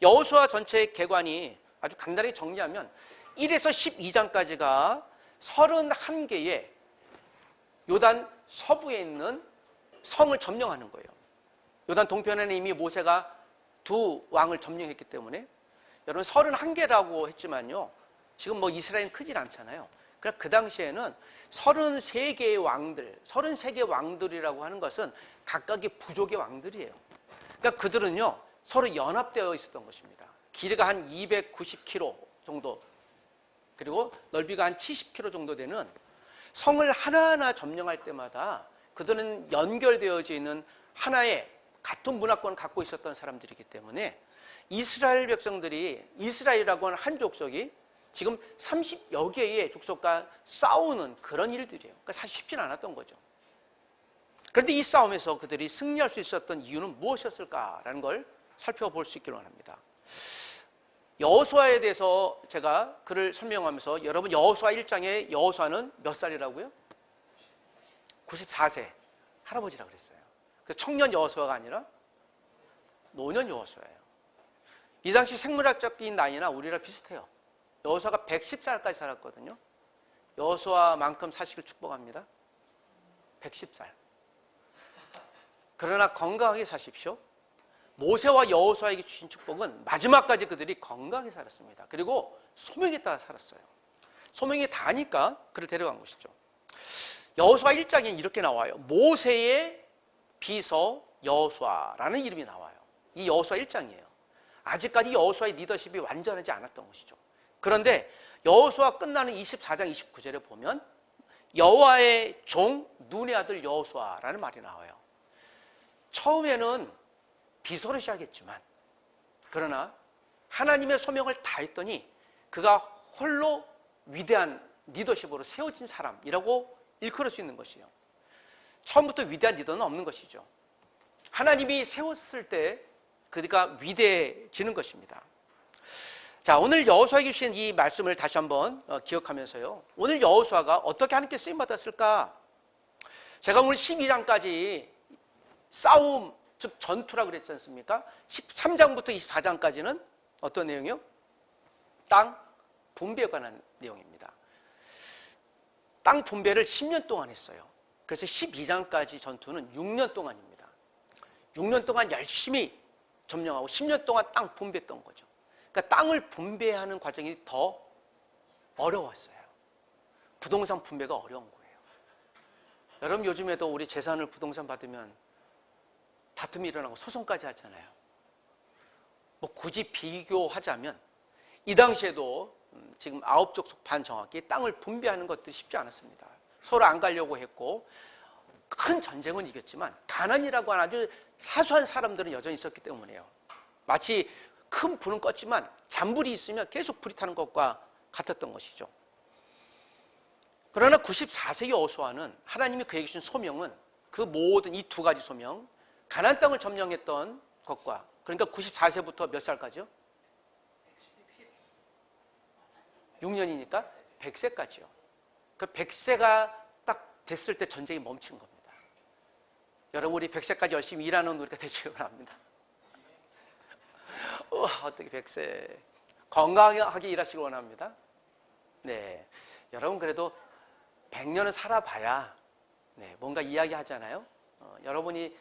여호수아 전체의 개관이 아주 간단히 정리하면 1에서 12장까지가 31개의 요단 서부에 있는 성을 점령하는 거예요. 요단 동편에는 이미 모세가 두 왕을 점령했기 때문에 여러분 31개라고 했지만요, 지금 뭐 이스라엘은 크진 않잖아요. 그러니까 그 당시에는 33개의 왕들, 33개 왕들이라고 하는 것은 각각의 부족의 왕들이에요. 그러니까 그들은요 서로 연합되어 있었던 것입니다. 길이가 한 290km 정도, 그리고 넓이가 한 70km 정도 되는 성을 하나하나 점령할 때마다 그들은 연결되어져 있는 하나의 같은 문화권을 갖고 있었던 사람들이기 때문에 이스라엘 백성들이, 이스라엘이라고 하는 한 족속이 지금 30여 개의 족속과 싸우는 그런 일들이에요. 그러니까 사실 쉽지는 않았던 거죠. 그런데 이 싸움에서 그들이 승리할 수 있었던 이유는 무엇이었을까라는 걸 살펴볼 수 있기를 원합니다. 여호수아에 대해서 제가 글을 설명하면서 여러분 여호수아 1장에 여호수아는 몇 살이라고요? 94세 할아버지라 그랬어요. 그래서 청년 여호수아가 아니라 노년 여호수아예요. 이 당시 생물학적인 나이나 우리랑 비슷해요. 여호수아가 110살까지 살았거든요. 여호수아만큼 사시길 축복합니다. 110살. 그러나 건강하게 사십시오. 모세와 여호수아에게 주신 축복은 마지막까지 그들이 건강하게 살았습니다. 그리고 소명에 따라 살았어요. 소명이 다하니까 그를 데려간 것이죠. 여호수아 1장에 이렇게 나와요. 모세의 비서 여호수아라는 이름이 나와요. 이 여호수아 1장이에요. 아직까지 여호수아의 리더십이 완전하지 않았던 것이죠. 그런데 여호수아 끝나는 24장 29절에 보면 여호와의 종 눈의 아들 여호수아라는 말이 나와요. 처음에는 비서로 시작했지만 그러나 하나님의 소명을 다했더니 그가 홀로 위대한 리더십으로 세워진 사람이라고 일컬을 수 있는 것이에요. 처음부터 위대한 리더는 없는 것이죠. 하나님이 세웠을 때 그가 위대해지는 것입니다. 자, 오늘 여호수아에게 주신 이 말씀을 다시 한번 기억하면서요, 오늘 여호수아가 어떻게 하나님께 쓰임받았을까? 제가 오늘 12장까지 싸움, 즉 전투라고 그랬지 않습니까? 13장부터 24장까지는 어떤 내용이요? 땅 분배에 관한 내용입니다. 땅 분배를 10년 동안 했어요. 그래서 12장까지 전투는 6년 동안입니다. 6년 동안 열심히 점령하고 10년 동안 땅 분배했던 거죠. 그러니까 땅을 분배하는 과정이 더 어려웠어요. 부동산 분배가 어려운 거예요. 여러분 요즘에도 우리 재산을 부동산 받으면 다툼이 일어나고 소송까지 하잖아요. 뭐 굳이 비교하자면 이 당시에도 지금 9족속 반 정확히 땅을 분배하는 것도 쉽지 않았습니다. 서로 안 가려고 했고 큰 전쟁은 이겼지만 가난이라고 하는 아주 사소한 사람들은 여전히 있었기 때문에요. 마치 큰 불은 껐지만 잔불이 있으면 계속 불이 타는 것과 같았던 것이죠. 그러나 94세 여호수아는 하나님이 그에게 주신 소명은 그 모든 이 두 가지 소명, 가나안 땅을 점령했던 것과, 그러니까 94세부터 몇 살까지요? 6년이니까 100세까지요. 그 100세가 딱 됐을 때 전쟁이 멈춘 겁니다. 여러분 우리 100세까지 열심히 일하는 우리가 되시기 바랍니다. 어떻게 100세 건강하게 일하시기 원합니다. 네, 여러분 그래도 100년을 살아봐야 뭔가 이야기하잖아요. 여러분이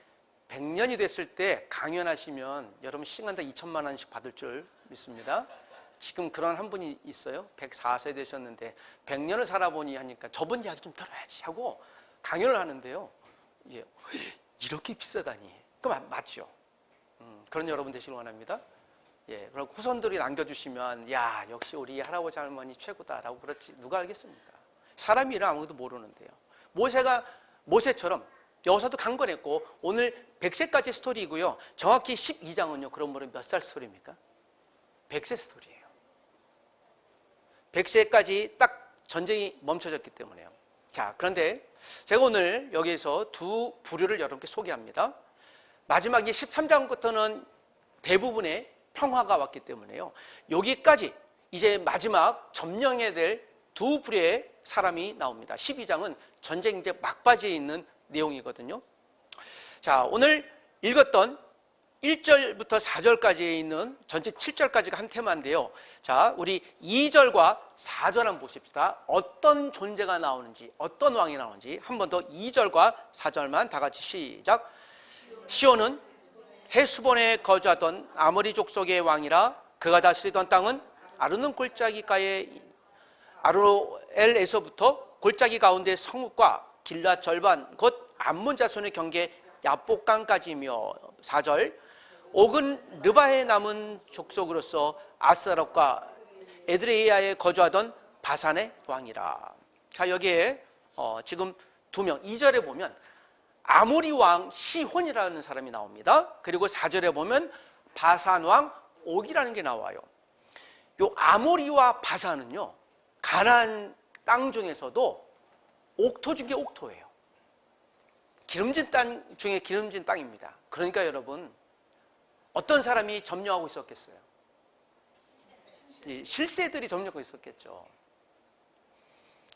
100년이 됐을 때 강연하시면 여러분 시간당 2천만 원씩 받을 줄 믿습니다. 지금 그런 한 분이 있어요. 104세 되셨는데 100년을 살아보니 하니까 저분 이야기 좀 들어야지 하고 강연을 하는데요. 예, 이렇게 비싸다니. 맞죠? 그런 여러분 되시길 원합니다. 예, 그리고 후손들이 남겨주시면 야 역시 우리 할아버지 할머니 최고다라고 그렇지 누가 알겠습니까? 사람이 이름 아무것도 모르는데요. 모세처럼 여호수아도 강건했고 오늘 100세까지 스토리이고요. 정확히 12장은요. 그런 분은 몇 살 스토리입니까? 100세 스토리예요. 100세까지 딱 전쟁이 멈춰졌기 때문에요. 자, 그런데 제가 오늘 여기에서 두 부류를 여러분께 소개합니다. 마지막 이 13장부터는 대부분의 평화가 왔기 때문에요. 여기까지 이제 마지막 점령해야 될 두 부류의 사람이 나옵니다. 12장은 전쟁 이제 막바지에 있는 내용이거든요. 자, 오늘 읽었던 1절부터 4절까지에 있는 전체 7절까지가 한 테마인데요. 자, 우리 2절과 4절 한번 보십시다. 어떤 존재가 나오는지, 어떤 왕이 나오는지 한 번 더 2절과 4절만 다 같이 시작. 시온은 헤스본에 거주하던 아모리 족속의 왕이라 그가 다스리던 땅은 아르논 골짜기가에 아로엘에서부터 골짜기 가운데 성읍과 길랏 절반 곧 암몬 자손의 경계 야복강까지며 4절 옥은 르바에 남은 족속으로서 아스타롯과 에드레이아에 거주하던 바산의 왕이라. 자, 여기에 지금 두 명 2절에 보면 아모리 왕 시혼이라는 사람이 나옵니다. 그리고 4절에 보면 바산 왕 옥이라는 게 나와요. 요 아모리와 바산은요, 가나안 땅 중에서도 옥토 중에 옥토예요. 기름진 땅 중에 기름진 땅입니다. 그러니까 여러분, 어떤 사람이 점령하고 있었겠어요? 실세들이 점령하고 있었겠죠.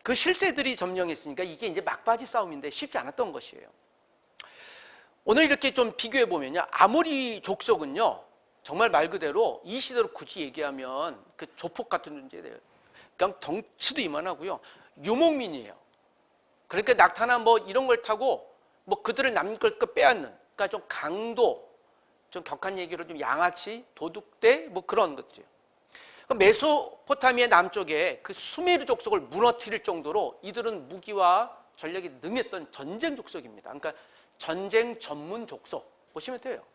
그 실세들이 점령했으니까 이게 이제 막바지 싸움인데 쉽지 않았던 것이에요. 오늘 이렇게 좀 비교해 보면요, 아모리 족속은요, 정말 말 그대로 이 시대로 굳이 얘기하면 그 조폭 같은 존재들, 그냥 덩치도 이만하고요, 유목민이에요. 그러니까 낙타나 뭐 이런 걸 타고 뭐 그들을 남걸 빼앗는, 그러니까 좀 강도, 좀 격한 얘기로 좀 양아치, 도둑대 뭐 그런 것들이에요. 메소포타미아 남쪽에 그 수메르 족속을 무너뜨릴 정도로 이들은 무기와 전략이 능했던 전쟁 족속입니다. 그러니까 전쟁 전문 족속 보시면 돼요.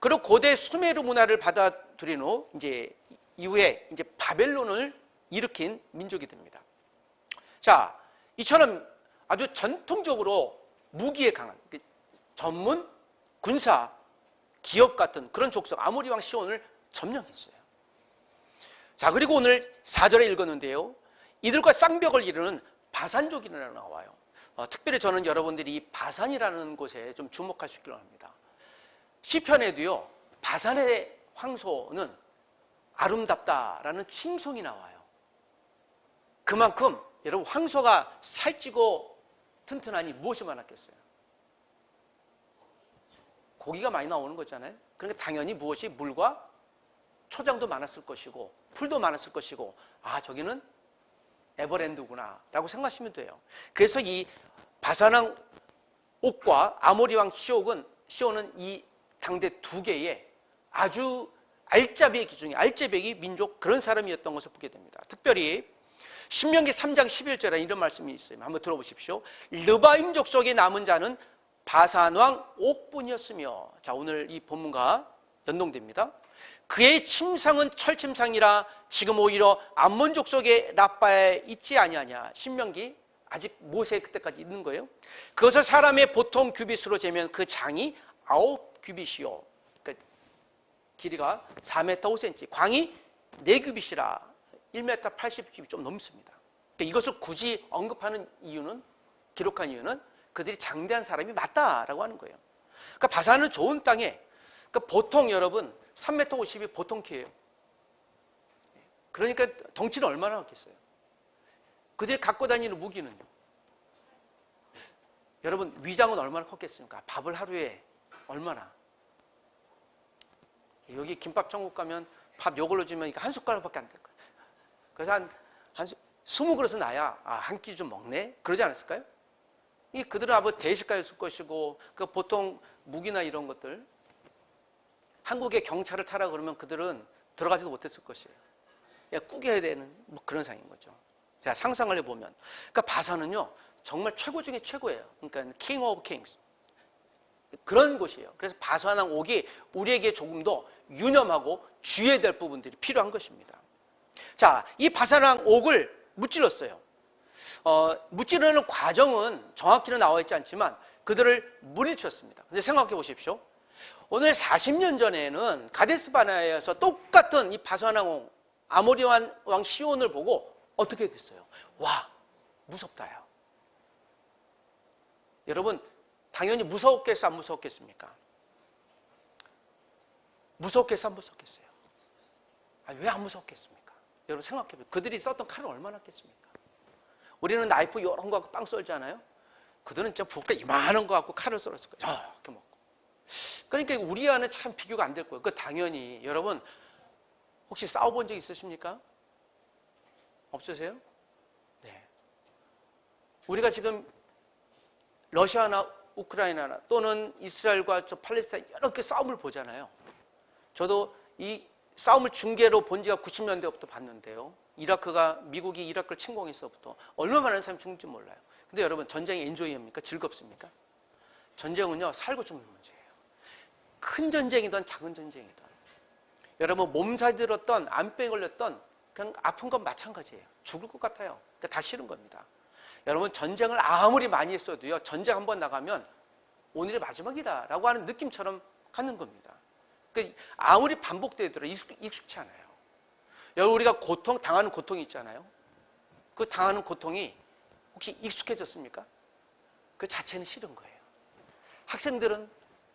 그리고 고대 수메르 문화를 받아들인 후 이제 이후에 이제 바벨론을 일으킨 민족이 됩니다. 자, 이처럼 아주 전통적으로 무기에 강한 전문 군사 기업 같은 그런 족속 아모리 왕 시온을 점령했어요. 자, 그리고 오늘 4절에 읽었는데요, 이들과 쌍벽을 이루는 바산족이라고 나와요. 특별히 저는 여러분들이 이 바산이라는 곳에 좀 주목할 수 있기를 합니다. 시편에도요, 바산의 황소는 아름답다라는 칭송이 나와요. 그만큼 여러분, 황소가 살찌고 튼튼하니 무엇이 많았겠어요? 고기가 많이 나오는 거잖아요. 그러니까 당연히 무엇이 물과 초장도 많았을 것이고 풀도 많았을 것이고, 아, 저기는 에버랜드구나 라고 생각하시면 돼요. 그래서 이 바산왕 옥과 아모리 왕 시온은 이 당대 두 개의 아주 알짜배기 중에 알짜배기 민족, 그런 사람이었던 것을 보게 됩니다. 특별히 신명기 3장 11절에 이런 말씀이 있어요. 한번 들어보십시오. 르바임 족속에 남은 자는 바산왕 옥뿐이었으며, 자, 오늘 이 본문과 연동됩니다. 그의 침상은 철침상이라 지금 오히려 암몬 족속의 라빠에 있지 아니하냐. 신명기 아직 모세 그때까지 있는 거예요. 그것을 사람의 보통 규빗으로 재면 그 장이 9규빗이요, 그러니까 길이가 4m 5cm, 광이 4규빗이라 1m 80이 좀 넘습니다. 그러니까 이것을 굳이 언급하는 이유는, 기록한 이유는 그들이 장대한 사람이 맞다라고 하는 거예요. 그러니까 바산은 좋은 땅에, 그러니까 보통 여러분 3m 50이 보통 키예요. 그러니까 덩치는 얼마나 많겠어요. 그들이 갖고 다니는 무기는요, 여러분 위장은 얼마나 컸겠습니까? 밥을 하루에 얼마나, 여기 김밥 천국 가면 밥 요걸로 주면 한 숟가락밖에 안 될 거예요. 그래서 한 20그릇은 나야 한 끼 좀 먹네, 그러지 않았을까요? 그들은 아마 대식가였을 것이고, 그 보통 무기나 이런 것들, 한국의 경찰을 타라 그러면 그들은 들어가지도 못했을 것이에요. 꾸겨야 되는 뭐 그런 상인 거죠. 자, 상상을 해보면, 그러니까 바산은요 정말 최고 중에 최고예요. 그러니까 king of kings, 그런 곳이에요. 그래서 바산왕 옥이 우리에게 조금 더 유념하고 주의해야 될 부분들이 필요한 것입니다. 자, 이 바산왕 옥을 무찔렀어요. 무찌르는 과정은 정확히는 나와 있지 않지만 그들을 물리쳤습니다. 근데 생각해 보십시오. 오늘 40년 전에는 가데스바네아에서 똑같은 이 바산왕 아모리 왕 시온을 보고 어떻게 됐어요? 와, 무섭다요. 여러분, 당연히 무서웠겠어, 안 무서웠겠습니까? 무서웠겠어, 안 무서웠겠어요? 왜 안 무서웠겠습니까? 여러분 생각해보세요. 그들이 썼던 칼은 얼마나 겠습니까? 우리는 나이프 이런 거 갖고 빵 썰잖아요. 그들은 진짜 부엌에 이만한 거 갖고 칼을 썰었을 거예요. 이렇게 먹고. 그러니까 우리와는 참 비교가 안 될 거예요. 그 당연히 여러분 혹시 싸워본 적 있으십니까? 없으세요? 네. 우리가 지금 러시아나 우크라이나나 또는 이스라엘과 팔레스타인 여러 개 싸움을 보잖아요. 저도 이 싸움을 중계로 본 지가 90년대부터 봤는데요. 미국이 이라크를 침공해서부터 얼마나 많은 사람이 죽는지 몰라요. 근데 여러분 전쟁이 엔조이입니까? 즐겁습니까? 전쟁은요 살고 죽는 문제예요. 큰 전쟁이든 작은 전쟁이든 여러분 몸살 들었던 암병 걸렸던 그냥 아픈 건 마찬가지예요. 죽을 것 같아요. 그러니까 다 싫은 겁니다. 여러분 전쟁을 아무리 많이 했어도요 전쟁 한번 나가면 오늘이 마지막이다라고 하는 느낌처럼 가는 겁니다. 그러니까 아무리 반복되더라도 익숙치 않아요. 여러분 우리가 당하는 고통이 있잖아요. 그 당하는 고통이 혹시 익숙해졌습니까? 그 자체는 싫은 거예요. 학생들은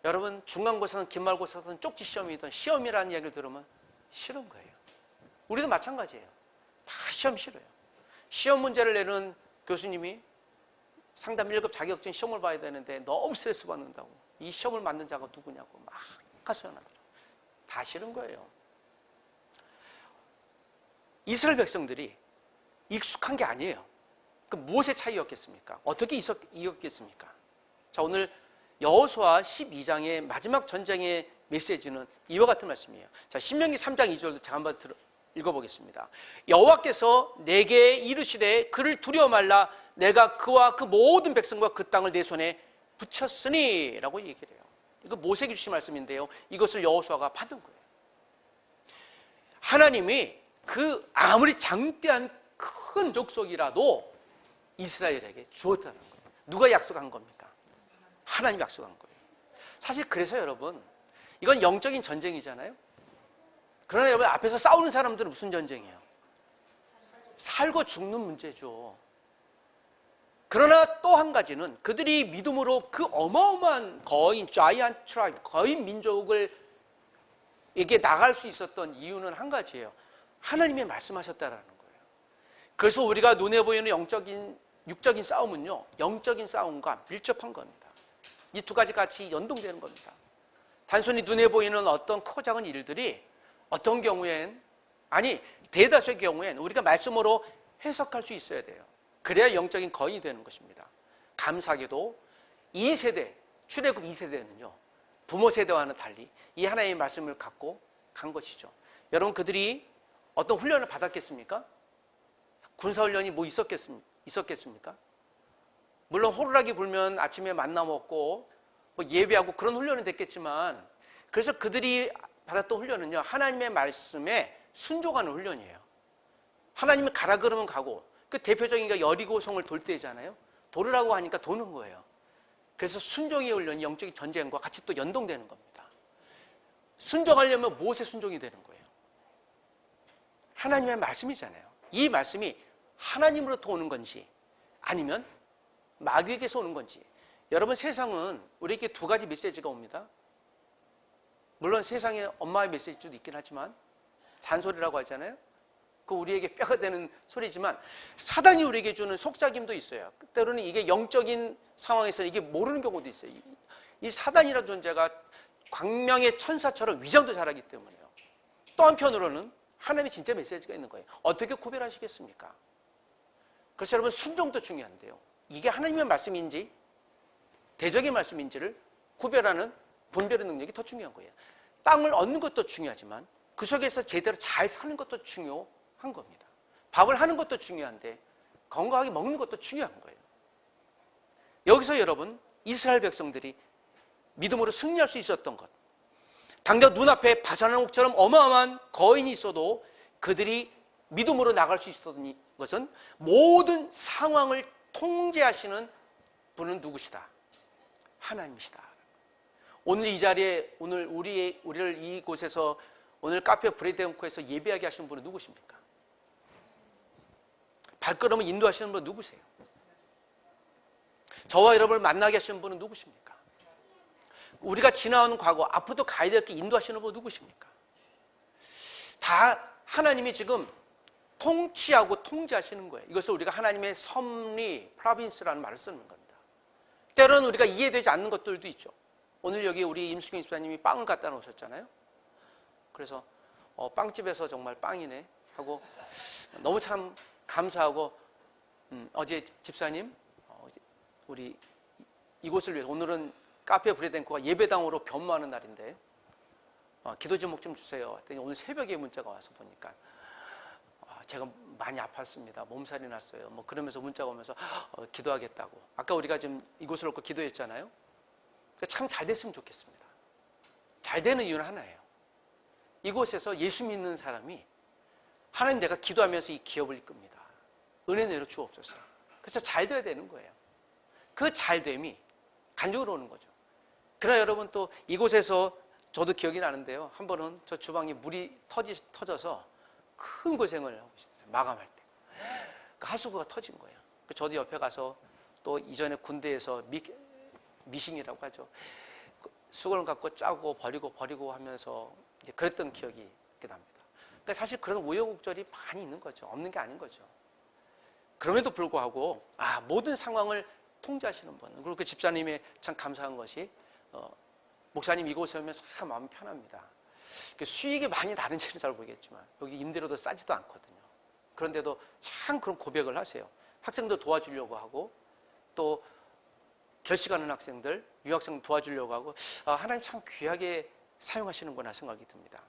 여러분 중간고사든 기말고사든 쪽지 시험이든 시험이라는 이야기를 들으면 싫은 거예요. 우리도 마찬가지예요. 다 시험 싫어요. 시험 문제를 내는 교수님이 상담 1급 자격증 시험을 봐야 되는데 너무 스트레스 받는다고 이 시험을 만든 자가 누구냐고 막 하소연하더라고요. 다 싫은 거예요. 이스라엘 백성들이 익숙한 게 아니에요. 그 무엇의 차이였겠습니까? 어떻게 이겼겠습니까? 자, 오늘 여호수아 12장의 마지막 전쟁의 메시지는 이와 같은 말씀이에요. 자, 신명기 3장 2절도 제가 한번 읽어보겠습니다. 여호와께서 내게 이르시되 그를 두려워 말라 내가 그와 그 모든 백성과 그 땅을 내 손에 붙였으니 라고 얘기를 해요. 이거 모세에게 주신 말씀인데요. 이것을 여호수아가 받은 거예요. 하나님이 그 아무리 장대한 큰 족속이라도 이스라엘에게 주었다는 거예요. 누가 약속한 겁니까? 하나님이 약속한 거예요. 사실 그래서 여러분 이건 영적인 전쟁이잖아요. 그러나 여러분 앞에서 싸우는 사람들은 무슨 전쟁이에요? 살고 죽는 문제죠. 그러나 또 한 가지는 그들이 믿음으로 그 어마어마한 거인 자이언트 트라이브 거인 민족을 에게 나갈 수 있었던 이유는 한 가지예요. 하나님이 말씀하셨다라는 거예요. 그래서 우리가 눈에 보이는 육적인 싸움은요 영적인 싸움과 밀접한 겁니다. 이 두 가지 같이 연동되는 겁니다. 단순히 눈에 보이는 어떤 크고 작은 일들이 어떤 경우엔 대다수의 경우엔 우리가 말씀으로 해석할 수 있어야 돼요. 그래야 영적인 거인이 되는 것입니다. 감사하게도 2세대 출애굽 2세대는요 부모 세대와는 달리 이 하나님의 말씀을 갖고 간 것이죠. 여러분 그들이 어떤 훈련을 받았겠습니까? 군사훈련이 뭐 있었겠습니까? 물론 호루라기 불면 아침에 만나 먹고 뭐 예배하고 그런 훈련은 됐겠지만 그래서 그들이 받았던 훈련은요 하나님의 말씀에 순종하는 훈련이에요. 하나님이 가라 그러면 가고 그 대표적인 게 여리고성을 돌 때잖아요. 도르라고 하니까 도는 거예요. 그래서 순종의 훈련이 영적인 전쟁과 같이 또 연동되는 겁니다. 순종하려면 무엇에 순종이 되는 거예요? 하나님의 말씀이잖아요. 이 말씀이 하나님으로부터 오는 건지 아니면 마귀에게서 오는 건지. 여러분 세상은 우리에게 두 가지 메시지가 옵니다. 물론 세상에 엄마의 메시지도 있긴 하지만 잔소리라고 하잖아요. 그 우리에게 뼈가 되는 소리지만 사단이 우리에게 주는 속삭임도 있어요. 때로는 이게 영적인 상황에서 이게 모르는 경우도 있어요. 이 사단이라는 존재가 광명의 천사처럼 위장도 잘하기 때문에요. 또 한편으로는 하나님의 진짜 메시지가 있는 거예요. 어떻게 구별하시겠습니까? 그래서 여러분 순종도 중요한데요. 이게 하나님의 말씀인지 대적의 말씀인지를 구별하는 분별의 능력이 더 중요한 거예요. 땅을 얻는 것도 중요하지만 그 속에서 제대로 잘 사는 것도 중요한 겁니다. 밥을 하는 것도 중요한데 건강하게 먹는 것도 중요한 거예요. 여기서 여러분 이스라엘 백성들이 믿음으로 승리할 수 있었던 것, 당장 눈앞에 바산한 옥처럼 어마어마한 거인이 있어도 그들이 믿음으로 나갈 수 있었던 것은 모든 상황을 통제하시는 분은 누구시다? 하나님이시다. 오늘 이 자리에 오늘 우리를 이곳에서 오늘 카페 브레드앤코에서 예배하게 하시는 분은 누구십니까? 발걸음을 인도하시는 분은 누구세요? 저와 여러분을 만나게 하시는 분은 누구십니까? 우리가 지나온 과거, 앞으로도 가야 될 게 인도하시는 분은 누구십니까? 다 하나님이 지금 통치하고 통제하시는 거예요. 이것을 우리가 하나님의 섭리, 프로빈스라는 말을 쓰는 겁니다. 때로는 우리가 이해되지 않는 것들도 있죠. 오늘 여기 우리 임수경 집사님이 빵을 갖다 놓으셨잖아요. 그래서 빵집에서 정말 빵이네 하고 너무 참 감사하고 어제 집사님 우리 이곳을 위해서 오늘은 카페 브레덴코가 예배당으로 변모하는 날인데 기도 제목 좀 주세요 했더니 오늘 새벽에 문자가 와서 보니까 제가 많이 아팠습니다. 몸살이 났어요. 뭐 그러면서 문자가 오면서 기도하겠다고. 아까 우리가 지금 이곳을 놓고 기도했잖아요. 참 잘 됐으면 좋겠습니다. 잘 되는 이유는 하나예요. 이곳에서 예수 믿는 사람이 하나님 내가 기도하면서 이 기업을 이끕니다. 은혜 내려 주옵소서. 그래서 잘 돼야 되는 거예요. 그 잘됨이 간증으로 오는 거죠. 그러나 여러분 또 이곳에서 저도 기억이 나는데요. 한 번은 저 주방에 물이 터져서 큰 고생을 하고 있었어요. 마감할 때. 그 하수구가 터진 거예요. 저도 옆에 가서 또 이전에 군대에서 미싱이라고 하죠. 수건을 갖고 짜고 버리고 하면서 이제 그랬던 기억이 납니다. 그러니까 사실 그런 우여곡절이 많이 있는 거죠. 없는 게 아닌 거죠. 그럼에도 불구하고 모든 상황을 통제하시는 분. 그리고 그 집사님의 참 감사한 것이 목사님 이곳에 오면 참 마음이 편합니다. 수익이 많이 나는지는 잘 모르겠지만 여기 임대료도 싸지도 않거든요. 그런데도 참 그런 고백을 하세요. 학생도 도와주려고 하고 또 결식하는 학생들, 유학생 도와주려고 하고 하나님 참 귀하게 사용하시는구나 생각이 듭니다.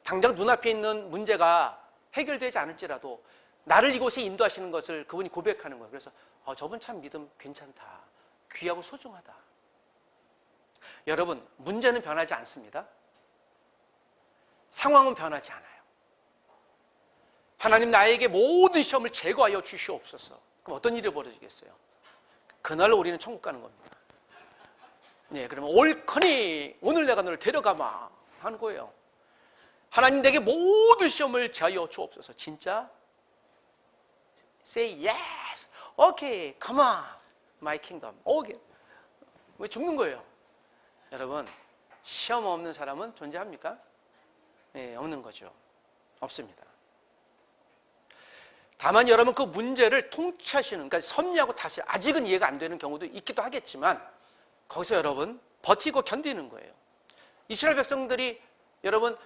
당장 눈앞에 있는 문제가 해결되지 않을지라도 나를 이곳에 인도하시는 것을 그분이 고백하는 거예요. 그래서 저분 참 믿음 괜찮다. 귀하고 소중하다. 여러분, 문제는 변하지 않습니다. 상황은 변하지 않아요. 하나님 나에게 모든 시험을 제거하여 주시옵소서. 그럼 어떤 일이 벌어지겠어요? 그날로 우리는 천국 가는 겁니다. 네, 그러면 옳거니 오늘 내가 너를 데려가마 하는 거예요. 하나님 내게 모든 시험을 제하여 주옵소서. 진짜? Say yes. Okay, come on. My kingdom. Okay. 왜 죽는 거예요? 여러분, 시험 없는 사람은 존재합니까? 네, 없는 거죠. 없습니다. 다만 여러분 그 문제를 통치하시는, 그러니까 섭리하고 다시 아직은 이해가 안 되는 경우도 있기도 하겠지만 거기서 여러분 버티고 견디는 거예요. 이스라엘 백성들이 여러분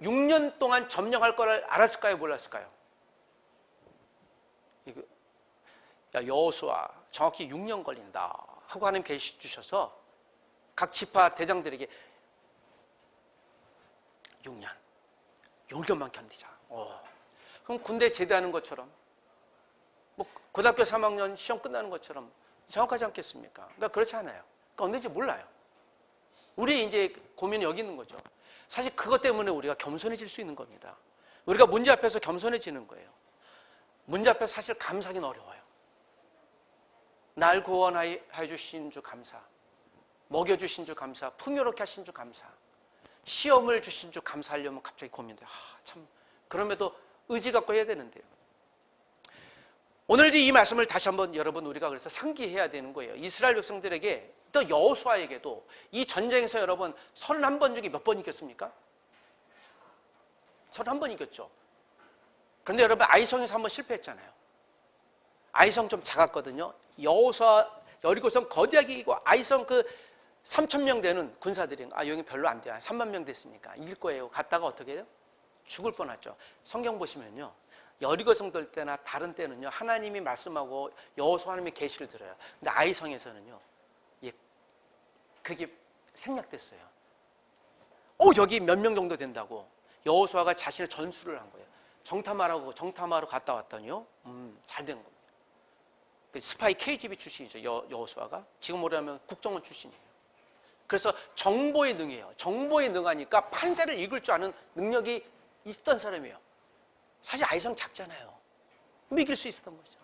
6년 동안 점령할 걸 알았을까요? 몰랐을까요? 야 여호수아 정확히 6년 걸린다 하고 하나님 계시 주셔서 각 지파 대장들에게 6년만 견디자. 그럼 군대 제대하는 것처럼 뭐 고등학교 3학년 시험 끝나는 것처럼 정확하지 않겠습니까? 그러니까 그렇지 않아요. 그러니까 언제인지 몰라요. 우리 이제 고민은 여기 있는 거죠. 사실 그것 때문에 우리가 겸손해질 수 있는 겁니다. 우리가 문제 앞에서 겸손해지는 거예요. 문제 앞에서 사실 감사하기는 어려워요. 날 구원하여 주신 주 감사, 먹여주신 주 감사, 풍요롭게 하신 주 감사, 시험을 주신 주 감사하려면 갑자기 고민돼요. 참 그럼에도 의지 갖고 해야 되는데요. 오늘도 이 말씀을 다시 한번 여러분 우리가 그래서 상기해야 되는 거예요. 이스라엘 백성들에게 또 여호수아에게도 이 전쟁에서 여러분 31번 중에 몇 번 이겼습니까? 31번 이겼죠. 그런데 여러분 아이성에서 한번 실패했잖아요. 아이성 좀 작았거든요. 여호수아 여리고성 거대하게 이기고 아이성 그 3,000명 되는 군사들이 여기 별로 안 돼요. 3만 명 됐으니까 이길 거예요. 갔다가 어떻게 해요? 죽을 뻔했죠. 성경 보시면요. 여리고성 돌 때나 다른 때는요. 하나님이 말씀하고 여호수아 하나님의 계시를 들어요. 근데 아이성에서는요. 그게 생략됐어요. 여기 몇 명 정도 된다고 여호수아가 자신의 전술을 한 거예요. 정탐하러 갔다 왔더니요. 잘 된 겁니다. 스파이 KGB 출신이죠. 여호수아가. 지금 뭐라면 국정원 출신이에요. 그래서 정보에 능해요. 정보에 능하니까 판세를 읽을 줄 아는 능력이 있던 사람이에요. 사실 아이성 작잖아요. 이길 수 있었던 거죠.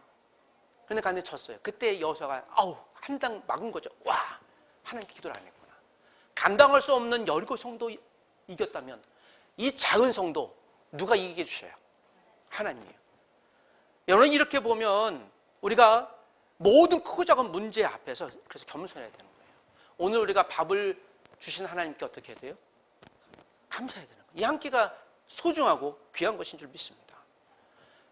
그런데 간에 졌어요. 그때 여호수아가 한 당 막은 거죠. 와, 하나님께 기도를 안 했구나. 감당할 수 없는 여리고 성도 이겼다면 이 작은 성도 누가 이기게 해주셔요? 하나님이에요. 여러분 이렇게 보면 우리가 모든 크고 작은 문제 앞에서 그래서 겸손해야 되는 거예요. 오늘 우리가 밥을 주신 하나님께 어떻게 해야 돼요? 감사해야 되는 거예요. 이 한 끼가 소중하고 귀한 것인 줄 믿습니다.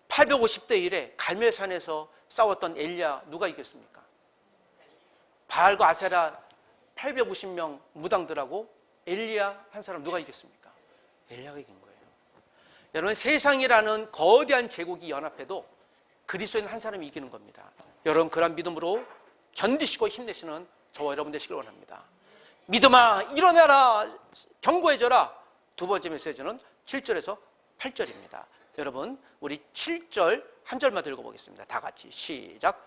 850대 1에 갈멜산에서 싸웠던 엘리야 누가 이겼습니까? 바알과 아세라 850명 무당들하고 엘리야 한 사람 누가 이겼습니까? 엘리야가 이긴 거예요. 여러분, 세상이라는 거대한 제국이 연합해도 그리스도인 한 사람이 이기는 겁니다. 여러분, 그런 믿음으로 견디시고 힘내시는 저와 여러분 되시길 원합니다. 믿음아 일어나라, 경고해줘라. 두 번째 메시지는 7절에서 8절입니다. 여러분, 우리 7절 한 절만 읽어보겠습니다. 다 같이 시작.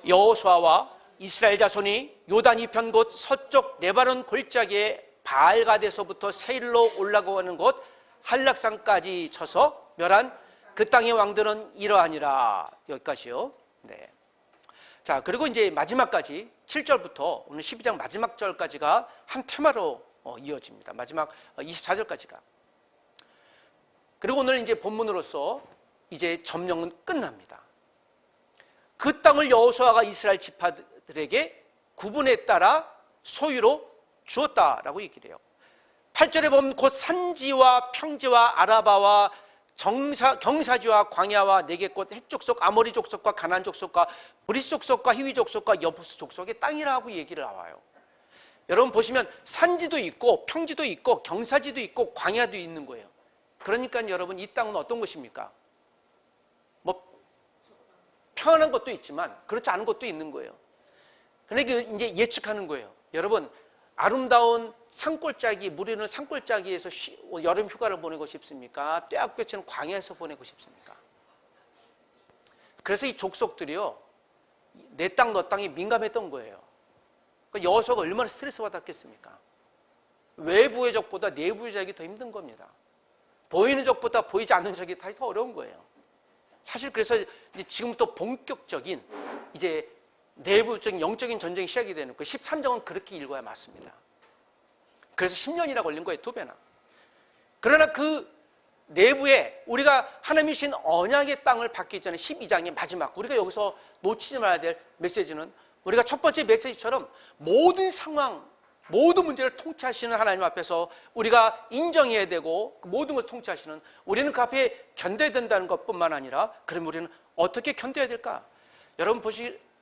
여호수아와 이스라엘 자손이 요단 이편 곧 서쪽 레바논 골짜기에 바알가데서부터 세일로 올라가는 곳 한락산까지 쳐서 멸한 그 땅의 왕들은 이러하니라. 여기까지요. 네. 자, 그리고 이제 마지막까지 7절부터 오늘 12장 마지막 절까지가 한 테마로 이어집니다. 마지막 24절까지가. 그리고 오늘 이제 본문으로서 이제 점령은 끝납니다. 그 땅을 여호수아가 이스라엘 지파들에게 구분에 따라 소유로 주었다라고 얘기를 해요. 8절에 보면 곧 산지와 평지와 아라바와 경사지와 광야와 네겝꽃 헷족속 아모리 족속과 가나안 족속과 브리스 족속과 히위 족속과 여부스 족속의 땅이라고 얘기를 나와요. 여러분 보시면 산지도 있고 평지도 있고 경사지도 있고 광야도 있는 거예요. 그러니까 여러분, 이 땅은 어떤 곳입니까? 뭐 평안한 것도 있지만 그렇지 않은 것도 있는 거예요. 그러니까 이제 예측하는 거예요. 여러분, 아름다운 산골짜기, 물이 있는 산골짜기에서 여름 휴가를 보내고 싶습니까? 떼약볕치는 광야에서 보내고 싶습니까? 그래서 이 족속들이요, 내 땅, 너 땅이 민감했던 거예요. 그러니까 여호수아가 얼마나 스트레스 받았겠습니까? 외부의 적보다 내부의 적이 더 힘든 겁니다. 보이는 적보다 보이지 않는 적이 더 어려운 거예요. 사실 그래서 이제 지금부터 본격적인 이제 내부적인 영적인 전쟁이 시작이 되는 거예요. 13장은 그렇게 읽어야 맞습니다. 그래서 10년이나 걸린 거예요, 2배나. 그러나 그 내부에 우리가 하나님이 주신 언약의 땅을 받기 전에 12장의 마지막, 우리가 여기서 놓치지 말아야 될 메시지는, 우리가 첫 번째 메시지처럼 모든 상황, 모든 문제를 통치하시는 하나님 앞에서 우리가 인정해야 되고, 모든 것을 통치하시는, 우리는 그 앞에 견뎌야 된다는 것뿐만 아니라, 그럼 우리는 어떻게 견뎌야 될까? 여러분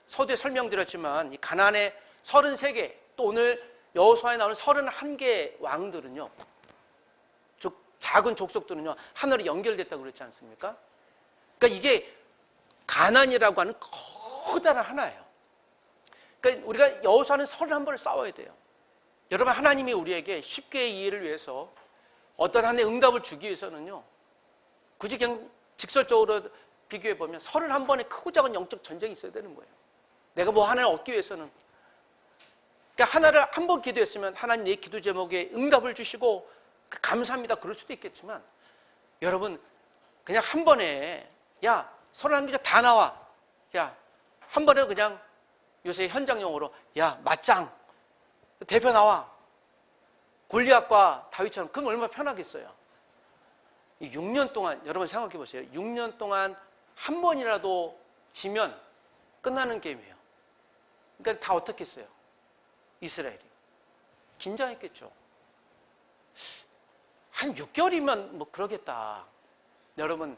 서두에 설명드렸지만 이 가나안의 33개, 또 오늘 여호수아에 나오는 31개 왕들은요, 작은 족속들은요, 하늘에 연결됐다고 그랬지 않습니까? 그러니까 이게 가나안이라고 하는 커다란 하나예요. 그러니까 우리가 여호수아는 31번을 싸워야 돼요. 여러분, 하나님이 우리에게 쉽게 이해를 위해서 어떤 하나의 응답을 주기 위해서는요, 굳이 그냥 직설적으로 비교해 보면 31번의 크고 작은 영적 전쟁이 있어야 되는 거예요. 내가 뭐 하나를 얻기 위해서는. 그러니까 하나를 한 번 기도했으면 하나님 내 기도 제목에 응답을 주시고 감사합니다, 그럴 수도 있겠지만, 여러분 그냥 한 번에 야 31기자 다 나와, 야 한 번에 그냥 요새 현장용어로 야 맞짱 대표 나와, 골리앗과 다윗처럼, 그럼 얼마나 편하겠어요. 6년 동안 여러분 생각해 보세요. 6년 동안 한 번이라도 지면 끝나는 게임이에요. 그러니까 다 어떻게 했어요? 이스라엘이 긴장했겠죠. 한 6개월이면 뭐 그러겠다. 여러분,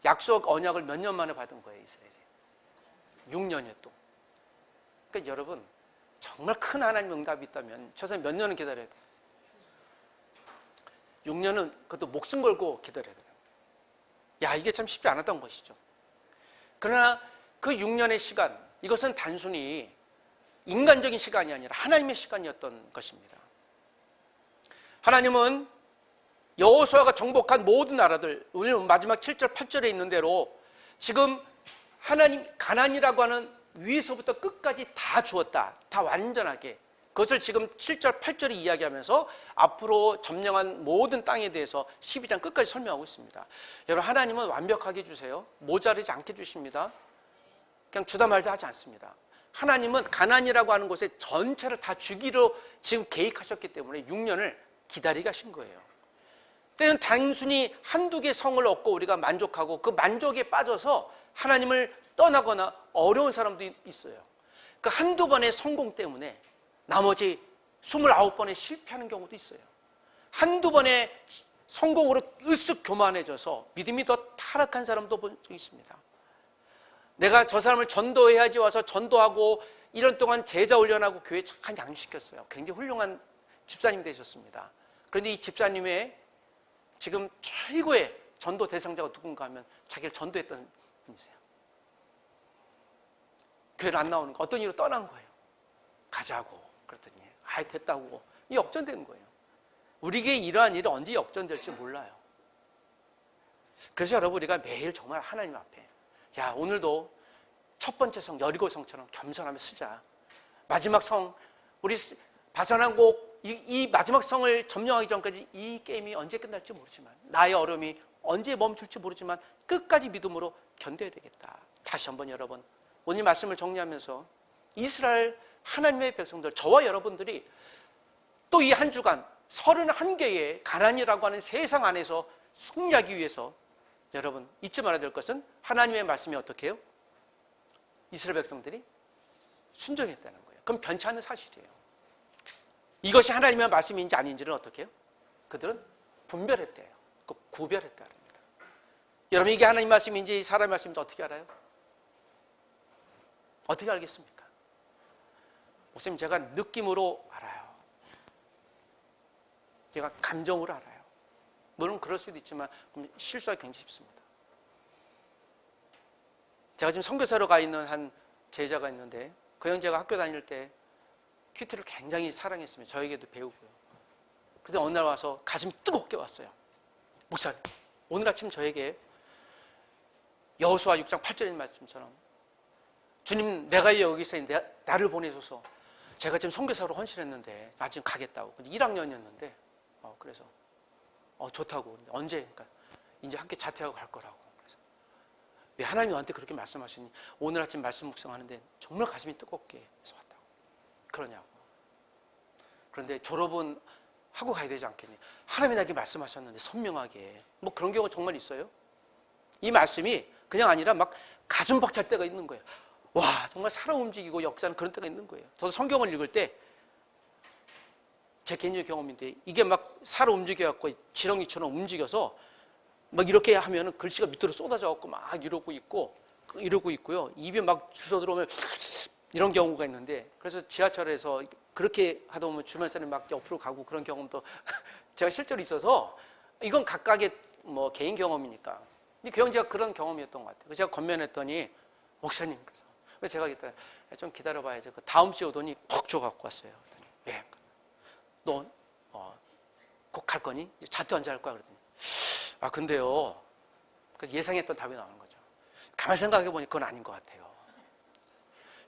약속 언약을 몇 년 만에 받은 거예요, 이스라엘이. 6년이요 또. 그러니까 여러분, 정말 큰 하나님 응답이 있다면 최소한 몇 년은 기다려야 돼요. 6년은 그것도 목숨 걸고 기다려야 돼요. 야, 이게 참 쉽지 않았던 것이죠. 그러나 그 6년의 시간, 이것은 단순히 인간적인 시간이 아니라 하나님의 시간이었던 것입니다. 하나님은 여호수아가 정복한 모든 나라들, 오늘 마지막 7절 8절에 있는 대로 지금 하나님 가나안이라고 하는 위에서부터 끝까지 다 주었다, 다 완전하게. 그것을 지금 7절 8절이 이야기하면서 앞으로 점령한 모든 땅에 대해서 12장 끝까지 설명하고 있습니다. 여러분, 하나님은 완벽하게 주세요. 모자르지 않게 주십니다. 그냥 주다 말다 하지 않습니다. 하나님은 가나안이라고 하는 곳에 전체를 다 주기로 지금 계획하셨기 때문에 6년을 기다리게 하신 거예요. 때는 단순히 한두 개 성을 얻고 우리가 만족하고 그 만족에 빠져서 하나님을 떠나거나 어려운 사람도 있어요. 그 한두 번의 성공 때문에 나머지 29번에 실패하는 경우도 있어요. 한두 번의 성공으로 으쓱 교만해져서 믿음이 더 타락한 사람도 본 적이 있습니다. 내가 저 사람을 전도해야지 와서 전도하고 1년 동안 제자 훈련하고 교회 착한 양육시켰어요. 굉장히 훌륭한 집사님 되셨습니다. 그런데 이 집사님의 지금 최고의 전도 대상자가 누군가 하면 자기를 전도했던 분이세요. 교회를 안 나오는 거 어떤 이유로 떠난 거예요. 가자고 그랬더니 아이 됐다고 이 역전된 거예요. 우리에게 이러한 일이 언제 역전될지 몰라요. 그래서 여러분 우리가 매일 정말 하나님 앞에 야 오늘도 첫 번째 성 여리고 성처럼 겸손하며 쓰자. 마지막 성 우리 바산한 곡 이 마지막 성을 점령하기 전까지 이 게임이 언제 끝날지 모르지만 나의 어려움이 언제 멈출지 모르지만 끝까지 믿음으로 견뎌야 되겠다. 다시 한번 여러분 오늘 말씀을 정리하면서 이스라엘 하나님의 백성들 저와 여러분들이 또 이 한 주간 31개의 가난이라고 하는 세상 안에서 승리하기 위해서 여러분 잊지 말아야 될 것은 하나님의 말씀이 어떻게 해요? 이스라엘 백성들이 순종했다는 거예요. 그럼 변치 않는 사실이에요. 이것이 하나님의 말씀인지 아닌지는 어떻게 해요? 그들은 분별했대요. 구별했다는 겁니다. 여러분 이게 하나님 말씀인지 사람의 말씀인지 어떻게 알아요? 어떻게 알겠습니까? 목사님 제가 느낌으로 알아요. 제가 감정으로 알아요. 물론 그럴 수도 있지만 실수하기 굉장히 쉽습니다. 제가 지금 선교사로 가 있는 한 제자가 있는데 그 형제가 학교 다닐 때 큐티를 굉장히 사랑했습니다. 저에게도 배우고요. 그래서 어느 날 와서 가슴이 뜨겁게 왔어요. 목사님 오늘 아침 저에게 여호수아 6장 8절의 말씀처럼 주님 내가 여기서 나를 보내소서. 제가 지금 선교사로 헌신했는데 나 지금 가겠다고. 1학년이었는데 그래서 좋다고. 언제? 그러니까 이제 학교 자퇴하고 갈 거라고. 그래서 왜 하나님이 나한테 그렇게 말씀하시니 오늘 아침 말씀 묵상하는데 정말 가슴이 뜨겁게 해서 왔다고. 그러냐고. 그런데 졸업은 하고 가야 되지 않겠니? 하나님이 나에게 말씀하셨는데 선명하게. 뭐 그런 경우가 정말 있어요. 이 말씀이 그냥 아니라 막 가슴 벅찰 때가 있는 거예요. 와 정말 살아 움직이고 역사는 그런 때가 있는 거예요. 저도 성경을 읽을 때 제 개인적인 경험인데 이게 막 살아 움직여갖고 지렁이처럼 움직여서 막 이렇게 하면은 글씨가 밑으로 쏟아져갖고 막 이러고 있고요. 입에 막 주워 들어오면 이런 경우가 있는데 그래서 지하철에서 그렇게 하다 보면 주변 사람이 막 옆으로 가고 그런 경험도 제가 실제로 있어서 이건 각각의 뭐 개인 경험이니까. 근데 그 형제가 그런 경험이었던 것 같아요. 그래서 제가 건면했더니 목사님 그래서 제가 그랬더니 좀 기다려봐야지. 그 다음 주에 오더니 푹 줘갖고 왔어요. 그랬더니 왜? 너 곧 갈 거니? 자퇴 언제 할 거야? 그랬더니 근데요. 예상했던 답이 나오는 거죠. 가만히 생각해 보니 그건 아닌 것 같아요.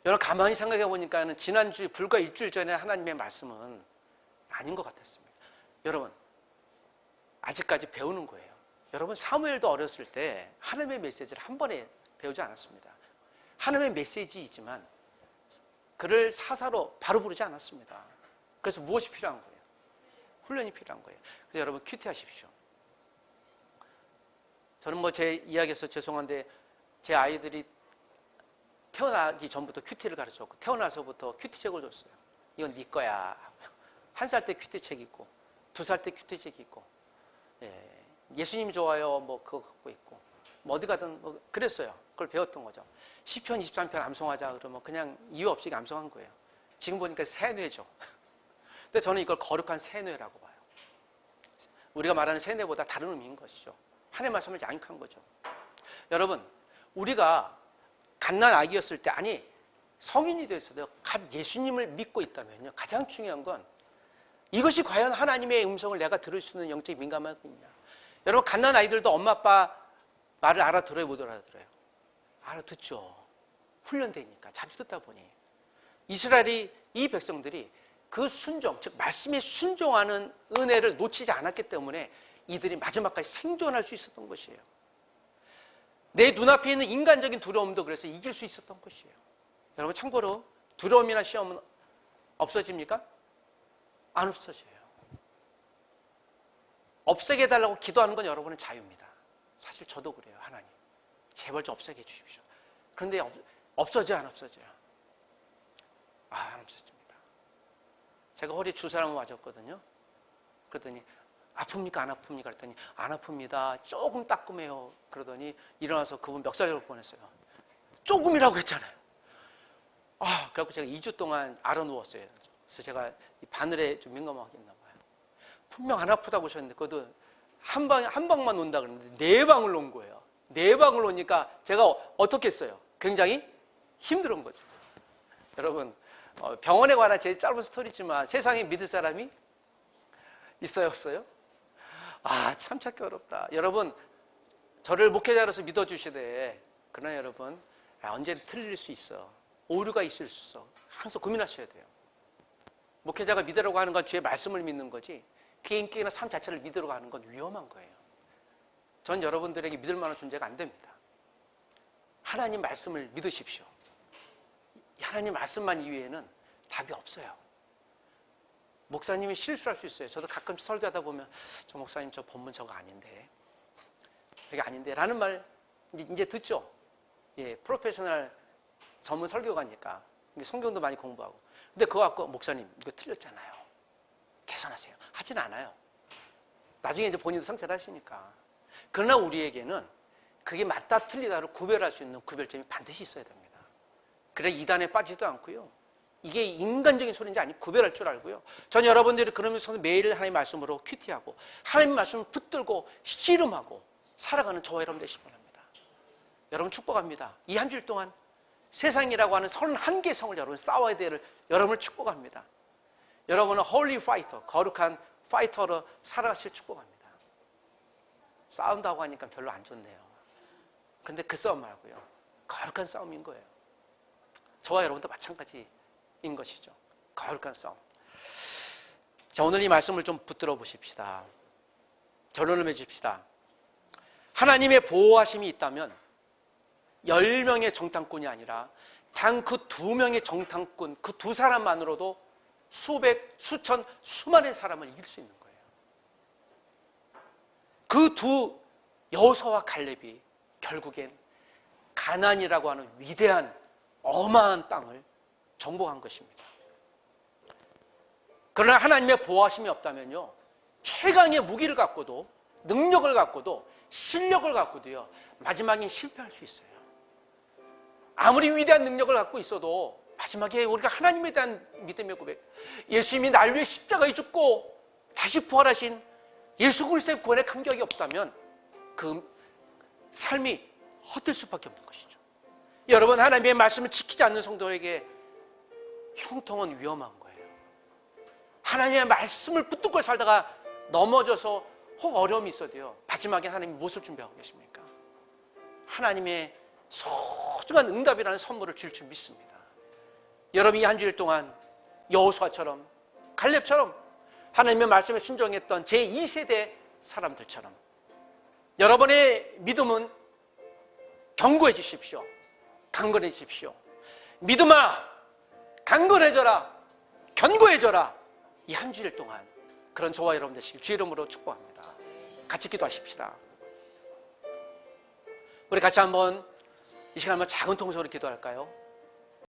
여러분 가만히 생각해 보니까는 지난주 불과 일주일 전에 하나님의 말씀은 아닌 것 같았습니다. 여러분 아직까지 배우는 거예요. 여러분 사무엘도 어렸을 때 하나님의 메시지를 한 번에 배우지 않았습니다. 하나님의 메시지이지만 그를 사사로 바로 부르지 않았습니다. 그래서 무엇이 필요한 거예요? 훈련이 필요한 거예요. 그래서 여러분 큐티하십시오. 저는 뭐 제 이야기에서 죄송한데 제 아이들이 태어나기 전부터 큐티를 가르쳤고 태어나서부터 큐티책을 줬어요. 이건 네 거야. 1살 때 큐티책 있고 2살 때 큐티책 있고 예수님 좋아요 뭐 그거 갖고 있고 뭐 어디 가든 뭐 그랬어요. 그걸 배웠던 거죠. 시편 23편 암송하자 그러면 그냥 이유 없이 암송한 거예요. 지금 보니까 세뇌죠. 근데 저는 이걸 거룩한 세뇌라고 봐요. 우리가 말하는 세뇌보다 다른 의미인 것이죠. 하나님의 말씀을 양육한 거죠. 여러분 우리가 갓난 아기였을 때 아니 성인이 됐어도 갓 예수님을 믿고 있다면요. 가장 중요한 건 이것이 과연 하나님의 음성을 내가 들을 수 있는 영적인 민감함이냐. 여러분 갓난 아이들도 엄마 아빠 말을 알아들어요 못 알아들어요? 알아듣죠. 훈련되니까 자주 듣다 보니 이스라엘이 이 백성들이 그 순종 즉 말씀에 순종하는 은혜를 놓치지 않았기 때문에 이들이 마지막까지 생존할 수 있었던 것이에요. 내 눈앞에 있는 인간적인 두려움도 그래서 이길 수 있었던 것이에요. 여러분 참고로 두려움이나 시험은 없어집니까? 안 없어져요. 없애게 해달라고 기도하는 건 여러분의 자유입니다. 사실 저도 그래요. 하나님 제발 좀 없애게 해주십시오. 그런데 없어져요 안 없어져요? 안 없어집니다. 제가 허리에 주사를 맞았거든요. 그랬더니 아픕니까 안 아픕니까? 그랬더니 안 아픕니다. 조금 따끔해요. 그러더니 일어나서 그분 멱살 잡을 뻔했어요. 조금이라고 했잖아요. 그래갖고 제가 2주 동안 알아 누웠어요. 그래서 제가 이 바늘에 좀 민감하겠나 봐요. 분명 안 아프다고 하셨는데, 그것도 한 방만 논다 그랬는데, 4방을 논 거예요. 4방을 놓으니까 제가 어떻게 했어요? 굉장히 힘들은 거죠. 여러분, 병원에 관한 제일 짧은 스토리지만 세상에 믿을 사람이 있어요, 없어요? 참 찾기 어렵다. 여러분, 저를 목회자로서 믿어주시되, 그러나 여러분, 언제든 틀릴 수 있어. 오류가 있을 수 있어. 항상 고민하셔야 돼요. 목회자가 믿으라고 하는 건 주의 말씀을 믿는 거지, 개인기나 삶 자체를 믿으라고 하는 건 위험한 거예요. 전 여러분들에게 믿을 만한 존재가 안 됩니다. 하나님 말씀을 믿으십시오. 하나님 말씀만 이외에는 답이 없어요. 목사님이 실수할 수 있어요. 저도 가끔 설교하다 보면, 저 목사님 저 본문 저거 아닌데, 이게 아닌데 라는 말 이제 듣죠. 프로페셔널 전문 설교가니까 성경도 많이 공부하고. 근데 그거 갖고 목사님 이거 틀렸잖아요, 개선하세요 하진 않아요. 나중에 이제 본인도 성찰하시니까. 그러나 우리에게는 그게 맞다 틀리다를 구별할 수 있는 구별점이 반드시 있어야 됩니다. 그래 이단에 빠지도 않고요, 이게 인간적인 소리인지 아닌지 구별할 줄 알고요. 전 여러분들이 그러면서 매일 하나님의 말씀으로 큐티하고 하나님의 말씀을 붙들고 씨름하고 살아가는 저와 여러분 되시기 바랍니다. 여러분 축복합니다. 이 한 주일 동안 세상이라고 하는 31개 성을 여러분 싸워야 될 여러분을 축복합니다. 여러분은 홀리 파이터, 거룩한 파이터로 살아가실 축복합니다. 싸운다고 하니까 별로 안 좋네요. 그런데 그 싸움 말고요, 거룩한 싸움인 거예요. 저와 여러분도 마찬가지인 것이죠. 거룩한 싸움. 자, 오늘 이 말씀을 좀 붙들어 보십시다. 결론을 맺읍시다. 하나님의 보호하심이 있다면 10명의 정탐꾼이 아니라 단 그 2명의 정탐꾼, 그 2사람만으로도 수백, 수천, 수만의 사람을 이길 수 있는 거예요. 그 2 여호수아와 갈렙이 결국엔 가나안이라고 하는 위대한 어마한 땅을 정복한 것입니다. 그러나 하나님의 보호하심이 없다면요, 최강의 무기를 갖고도, 능력을 갖고도, 실력을 갖고도요, 마지막에 실패할 수 있어요. 아무리 위대한 능력을 갖고 있어도 마지막에 우리가 하나님에 대한 믿음의 고백, 예수님이 날 위해 십자가에 죽고 다시 부활하신 예수 그리스도의 구원의 감격이 없다면 그 삶이 헛될 수밖에 없는 것이죠. 여러분, 하나님의 말씀을 지키지 않는 성도에게 형통은 위험한 거예요. 하나님의 말씀을 붙들고 살다가 넘어져서 혹 어려움이 있어도요, 마지막에 하나님이 무엇을 준비하고 계십니까? 하나님의 소중한 응답이라는 선물을 줄 믿습니다. 여러분이 한 주일 동안 여호수아처럼, 갈렙처럼 하나님의 말씀에 순종했던 제2세대 사람들처럼 여러분의 믿음은 견고해지십시오. 강건해지십시오. 믿음아, 강건해져라, 견고해져라. 이 한 주일 동안 그런 저와 여러분 되시길 주의 이름으로 축복합니다. 같이 기도하십시다. 우리 같이 한번 이 시간 한번 작은 통성으로 기도할까요?